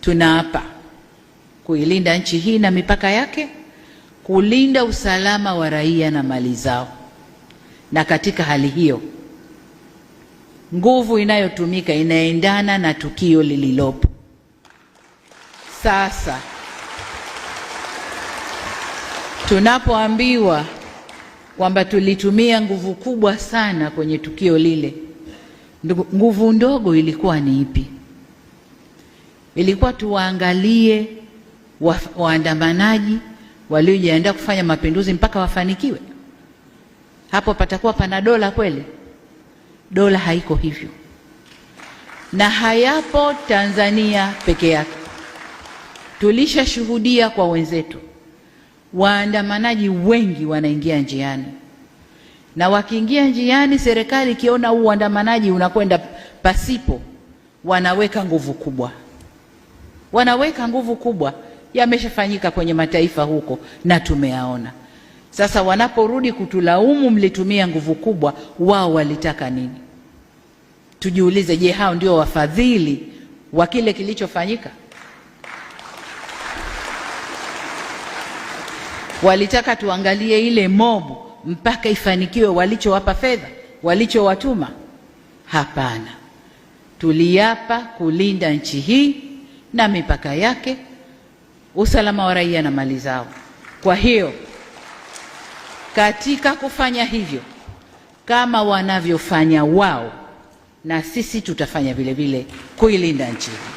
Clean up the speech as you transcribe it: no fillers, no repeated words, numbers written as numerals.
tunaapa kuilinda nchi hii na mipaka yake, kulinda usalama wa raia na mali zao. Na katika hali hiyo, nguvu inayotumika inaendana na tukio lililopo. Sasa tunapoambiwa kwamba tulitumia nguvu kubwa sana kwenye tukio lile, nguvu ndogo ilikuwa ni ipi? Ilikuwa tuwaangalie waandamanaji waliojiandaa kufanya mapinduzi mpaka wafanikiwe? Hapo patakuwa pana dola kweli? Dola haiko hivyo, na hayapo Tanzania peke yake. Tulishashuhudia kwa wenzetu, waandamanaji wengi wanaingia njiani, na wakiingia njiani, serikali ikiona huu uandamanaji unakwenda pasipo, wanaweka nguvu kubwa. Yameshafanyika kwenye mataifa huko na tumeyaona. Sasa wanaporudi kutulaumu mlitumia nguvu kubwa, wao walitaka nini? Tujiulize, je, hao ndio wafadhili wa kile kilichofanyika? Walitaka tuangalie ile mobu mpaka ifanikiwe walichowapa fedha, walichowatuma? Hapana. Tuliapa kulinda nchi hii na mipaka yake, usalama wa raia na mali zao. Kwa hiyo katika kufanya hivyo, kama wanavyofanya wao, na sisi tutafanya vile vile kuilinda nchi hii.